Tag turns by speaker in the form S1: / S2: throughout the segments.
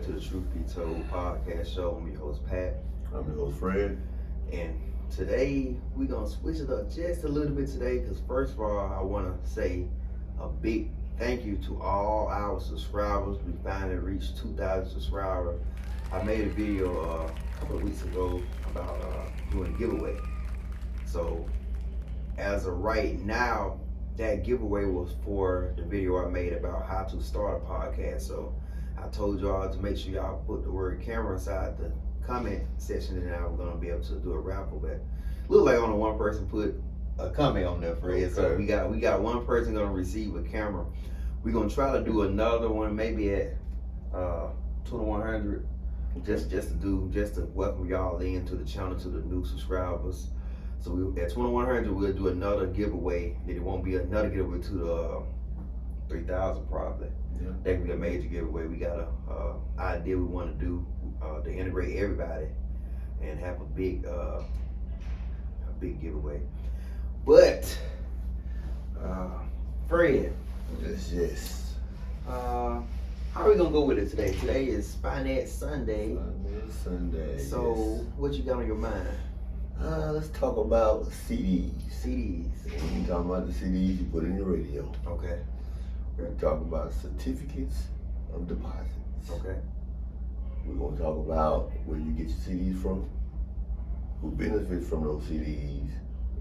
S1: to the Truth Be Told podcast show. I'm your host, Pat.
S2: I'm your host, Fred.
S1: And today, we're going to switch it up just a little bit today because first of all, I want to say a big thank you to all our subscribers. We finally reached 2,000 subscribers. I made a video a couple of weeks ago about doing a giveaway. So, as of right now, that giveaway was for the video I made about how to start a podcast. So I told y'all to make sure y'all put the word camera inside the comment section, and now we're gonna be able to do a raffle. But look like only one person put a comment on there, Fred. Okay. So we got one person gonna receive a camera. We're gonna try to do another one maybe at 2100, just to welcome y'all into the channel, to the new subscribers. So at 2100, we'll do another giveaway. It won't be another giveaway to the 3000 probably. Yeah. That could be a major giveaway. We got a idea we want to do to integrate everybody and have a big giveaway. But Fred,
S2: yes.
S1: How are we gonna go with it today? Today is Finance Sunday.
S2: Sunday.
S1: So what you got on your mind?
S2: Let's talk about CDs.
S1: CDs.
S2: When you talk about the CDs, you put in your radio.
S1: Okay.
S2: We're going to talk about certificates of deposits.
S1: Okay.
S2: We're going to talk about where you get your CDs from, who benefits from those CDs,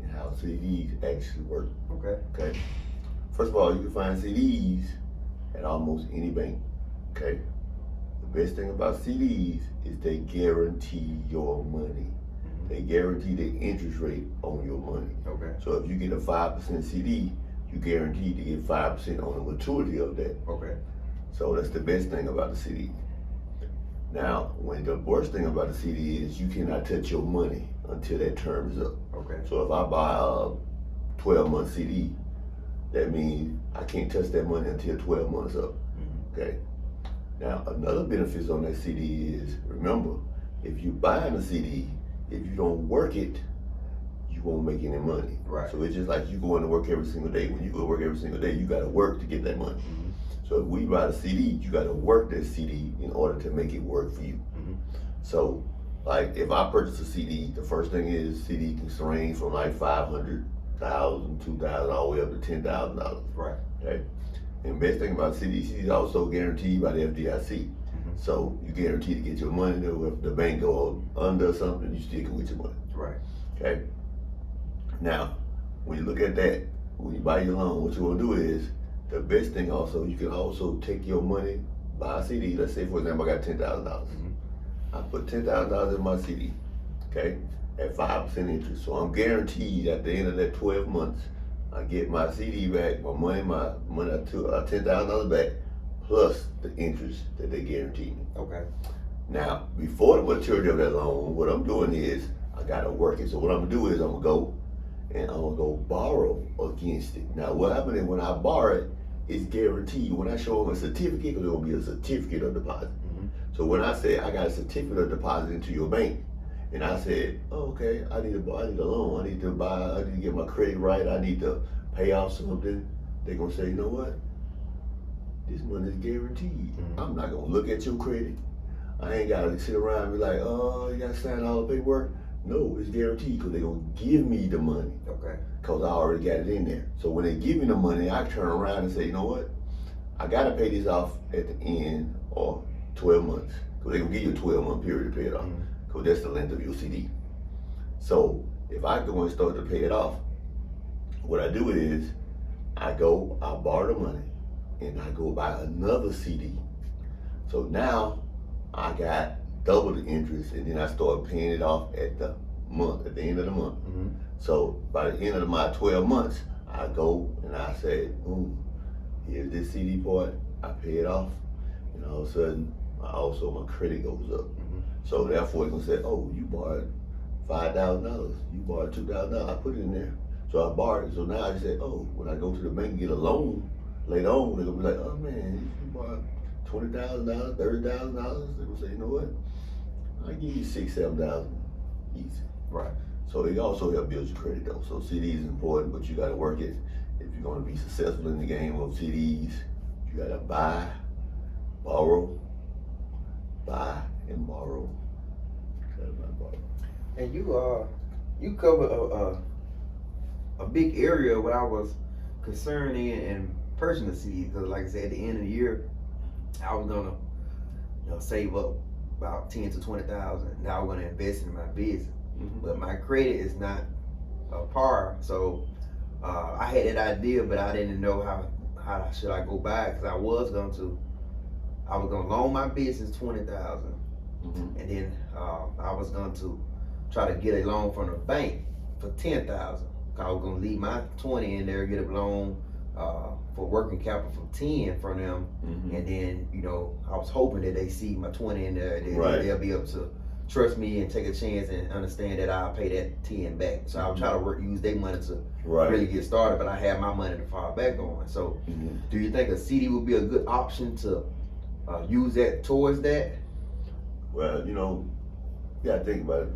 S2: and how CDs actually work.
S1: Okay.
S2: Okay. First of all, you can find CDs at almost any bank. Okay. The best thing about CDs is they guarantee your money. They guarantee the interest rate on your money.
S1: Okay.
S2: So if you get a 5% CD, you guaranteed to get 5% on the maturity of that.
S1: Okay.
S2: So that's the best thing about the CD. Now, when the worst thing about the CD is you cannot touch your money until that term is up.
S1: Okay.
S2: So if I buy a 12-month CD, that means I can't touch that money until 12 months up. Mm-hmm. Okay. Now, another benefit on that CD is, remember, if you're buying a CD, if you don't work it, you won't make any money.
S1: Right.
S2: So it's just like you going to work every single day. When you go to work every single day, you got to work to get that money. Mm-hmm. So if we buy the CD, you got to work that CD in order to make it work for you. Mm-hmm. So, like if I purchase a CD, the first thing is CD can range from like $500,000, $2,000, all the way up to $10,000.
S1: Right.
S2: Okay. And the best thing about CDs is also guaranteed by the FDIC. So you guarantee to get your money. If the bank go under something, you still can get your money.
S1: Right.
S2: Okay. Now, when you look at that, when you buy your loan, what you want to do is, the best thing also, you can also take your money, buy a CD. Let's say, for example, I got $10,000. Mm-hmm. I put $10,000 in my CD, okay, at 5% interest. So I'm guaranteed at the end of that 12 months, I get my CD back, my money $10,000 back, plus the interest that they guarantee me.
S1: Okay.
S2: Now, before the maturity of that loan, what I'm doing is I gotta work it. So what I'm gonna do is I'm gonna go borrow against it. Now, what happens is when I borrow it, it's guaranteed. When I show them a certificate, because there will be a certificate of deposit. Mm-hmm. So when I say I got a certificate of deposit into your bank, and I said, oh, okay, I need a loan. I need to get my credit right. I need to pay off something. They're gonna say, you know what? This money is guaranteed. Mm-hmm. I'm not gonna look at your credit. I ain't gotta sit around and be like, oh, you gotta sign all the paperwork. No, it's guaranteed because they're gonna give me the money.
S1: Okay.
S2: Because I already got it in there. So when they give me the money, I turn around and say, you know what? I gotta pay this off at the end of 12 months. Because they're gonna give you a 12-month period to pay it off. Because that's the length of your CD. So if I go and start to pay it off, what I do is I borrow the money, and I go buy another CD. So now I got double the interest, and then I start paying it off at the end of the month. Mm-hmm. So by the end of my 12 months, I go and I say, here's this CD part, I pay it off, and all of a sudden, my credit goes up. Mm-hmm. So therefore, it's gonna say, oh, you borrowed $5,000, you borrowed $2,000, I put it in there. So I borrowed it. So now I say, oh, when I go to the bank and get a loan, later on, they're gonna be like, oh man, you borrowed $20,000, $30,000. They're gonna say, you know what? I give you $6,000, $7,000 easy.
S1: Right.
S2: So it also helps build your credit though. So CDs is important, but you gotta work it. If you're gonna be successful in the game of CDs, you gotta buy, borrow, buy and borrow.
S1: And you cover a big area what I was concerned in purchasing the CD, because like I said, at the end of the year, I was gonna save up about 10 to 20,000. Now I'm gonna invest in my business, but my credit is not par. So I had that idea, but I didn't know how should I go back, because I was gonna loan my business 20,000, and then I was going to try to get a loan from the bank for 10,000. I was gonna leave my 20 in there, get a loan for working capital for 10 from them, and then I was hoping that they see my 20 in there, and then they'll be able to trust me and take a chance and understand that I'll pay that 10 back. So I was trying to use their money to really get started, but I had my money to fall back on. So do you think a CD would be a good option to use that towards that?
S2: Well, you gotta think about it.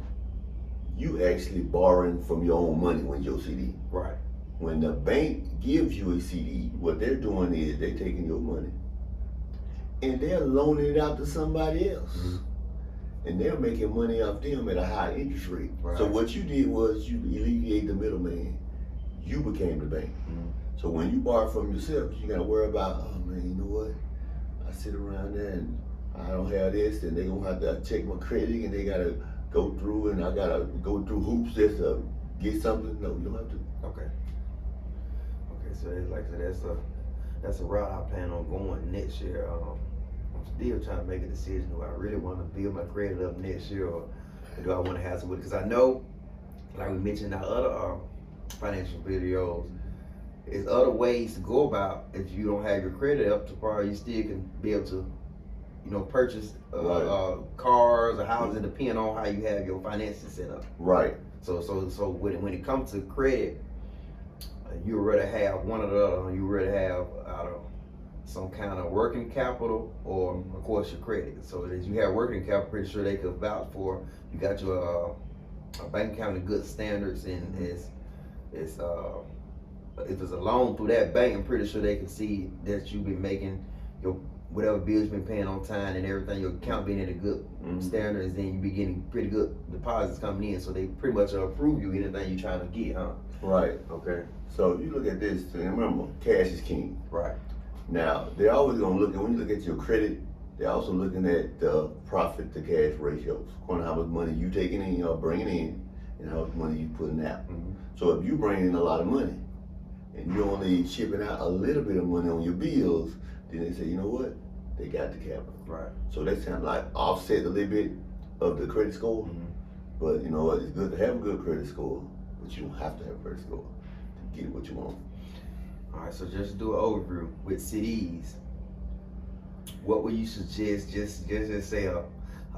S2: You actually borrowing from your own money when your CD.
S1: Right.
S2: When the bank gives you a CD, what they're doing is they're taking your money and they're loaning it out to somebody else. And they're making money off them at a high interest rate. Right. So what you did was you alleviate the middleman. You became the bank. So when you borrow from yourself, you gotta worry about, oh man, you know what? I sit around there and I don't have this, and they gonna have to check my credit, and they gotta go through, and I gotta go through hoops just to get something. No, you don't have to.
S1: Okay, so like I said, that's a route I plan on going next year. I'm still trying to make a decision. Do I really want to build my credit up next year, or do I want to have some with it? Because I know, like we mentioned in our other financial videos, there's other ways to go about if you don't have your credit up to par. You still can be able to purchase cars or houses, depending on how you have your finances set up.
S2: Right.
S1: So when it comes to credit, you would rather have one or the other. You would rather have some kind of working capital, or of course your credit. So as you have working capital, pretty sure they could vouch for you got your bank account in good standards, and it's if it's a loan through that bank, I'm pretty sure they can see that you've been making your whatever bills you've been paying on time and everything, your account being in a good standards, then you be getting pretty good deposits coming in. So they pretty much approve you anything you're trying to get, huh?
S2: Right.
S1: Okay.
S2: So you look at this, and remember, cash is king.
S1: Right.
S2: Now, they're always gonna look at, when you look at your credit, they're also looking at the profit to cash ratios, according to how much money you taking in or bringing in, and how much money you putting out. So if you bring in a lot of money, and you're only shipping out a little bit of money on your bills, then they say, you know what? They got the capital.
S1: Right.
S2: So they kind of like offset a little bit of the credit score. But you know what? It's good to have a good credit score, but you don't have to have a credit score to get what you want.
S1: All right, so just do an overview with CDs. What would you suggest? Just say a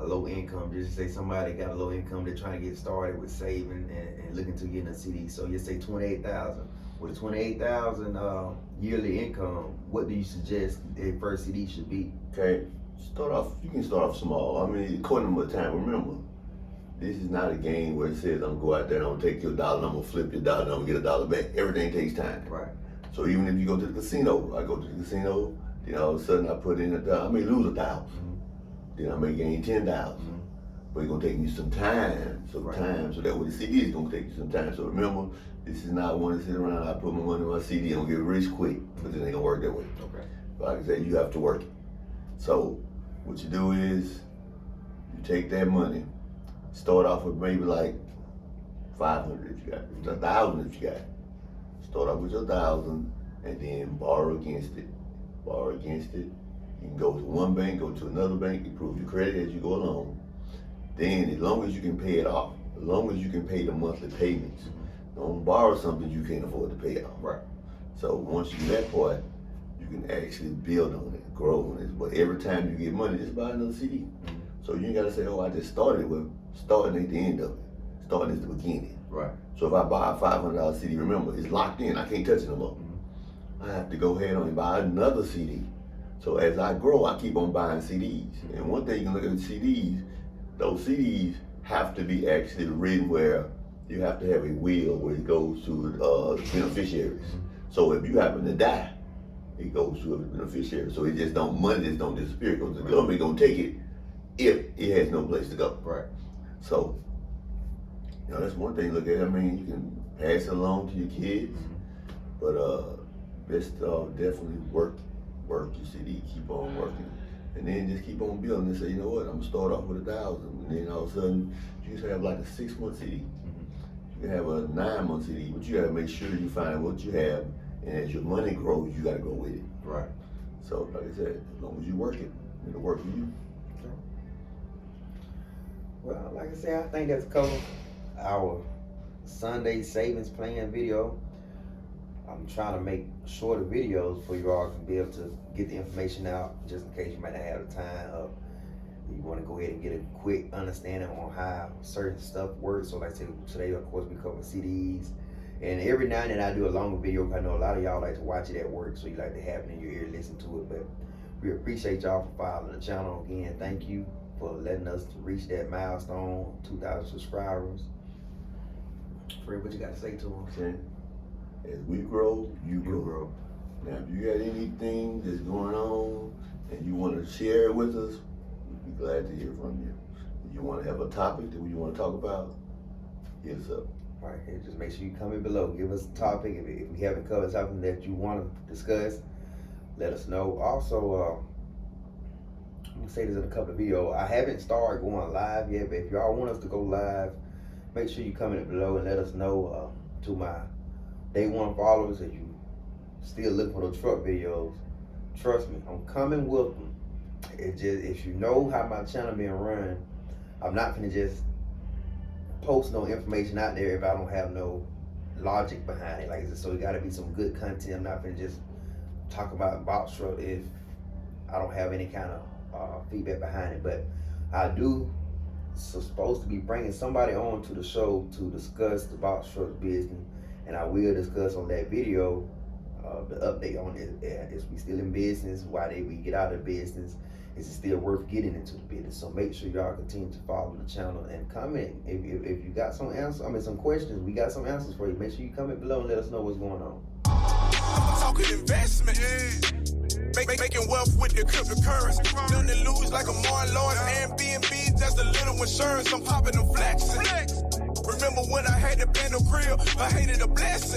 S1: low income. Just say somebody got a low income, they're trying to get started with saving and looking to getting a CD. So you say 28,000. With a 28,000 yearly income, what do you suggest a first CD should be?
S2: Okay, you can start off small. I mean, according to my time, remember, this is not a game where it says I'm gonna go out there and I'm gonna take your dollar and I'm gonna flip your dollar and I'm gonna get a dollar back. Everything takes time.
S1: Right.
S2: So even if you go to the casino, I go to the casino, then all of a sudden I put in I may lose 1,000. Then I may gain 10,000. But it's gonna take me some time, so that with the CD is gonna take you some time. So remember, this is not one to sit around, I put my money in my CD, I'm gonna get rich quick, because it ain't gonna work that way.
S1: Okay.
S2: But like I said, you have to work it. So what you do is, you take that money, start off with maybe like 500 if you got, 1,000 if you got. Start off with your 1,000 and then borrow against it. Borrow against it. You can go to one bank, go to another bank, improve your credit as you go along. Then as long as you can pay it off, as long as you can pay the monthly payments, don't borrow something you can't afford to pay off.
S1: Right.
S2: So once you do that part, you can actually build on it, grow on it. But every time you get money, just buy another CD. So you ain't gotta say, oh, I just started with, starting at the end of it. Starting at the beginning.
S1: Right.
S2: So if I buy a $500 CD, remember, it's locked in, I can't touch it no more. I have to go ahead and buy another CD. So as I grow, I keep on buying CDs. And one thing you can look at CDs, those CDs have to be actually written where you have to have a will where it goes to the beneficiaries. So if you happen to die, it goes to a beneficiary. So it just don't, money just don't disappear, because the government gonna take it if it has no place to go.
S1: Right.
S2: So, you know, that's one thing to look at. I mean, you can pass it along to your kids, but best definitely work your CD, keep on working, and then just keep on building and say, you know what, I'm gonna start off with 1,000, and then all of a sudden you just have like a 6-month CD. You can have a 9-month CD, but you gotta make sure you find what you have, and as your money grows, you gotta go with it.
S1: Right.
S2: So, like I said, as long as you work it, it'll work for you.
S1: Okay. Well, like I said, I think that's covered our Sunday savings plan video. I'm trying to make shorter videos for you all to be able to get the information out, just in case you might not have the time, you want to go ahead and get a quick understanding on how certain stuff works. So like I said, today of course we cover CDs, and every now and then I do a longer video. I know a lot of y'all like to watch it at work, so you like to have it in your ear, listen to it. But we appreciate y'all for following the channel. Again, thank you for letting us reach that milestone, 2,000 subscribers. Fred, what you got to say to them?
S2: Okay. As we grow, you grow. Now, if you got anything that's going on and you want to share it with us, we'd be glad to hear from you. If you want to have a topic that you want to talk about, hit us up.
S1: All right, and just make sure you comment below. Give us a topic. If we haven't covered something that you want to discuss, let us know. Also, I'm going to say this in a couple of videos. I haven't started going live yet, but if y'all want us to go live, make sure you comment below and let us know. To my Day One followers, if you still looking for those truck videos, trust me, I'm coming with them. It just, if you know how my channel being run, I'm not gonna just post no information out there if I don't have no logic behind it. Like, so it gotta be some good content. I'm not gonna just talk about box truck if I don't have any kind of feedback behind it. But I do supposed to be bringing somebody on to the show to discuss the box truck business. And I will discuss on that video the update on it. Is we still in business? Why did we get out of business? Is it still worth getting into the business? So make sure y'all continue to follow the channel and comment. If you got some answers, some questions, we got some answers for you. Make sure you comment below and let us know what's going on.
S3: Talking investment, making wealth with the cryptocurrency. None to lose like a Martin Lawrence. Airbnb, just a little insurance. I'm popping them flexing. Remember when I had to bend the grill? I hated a blessing.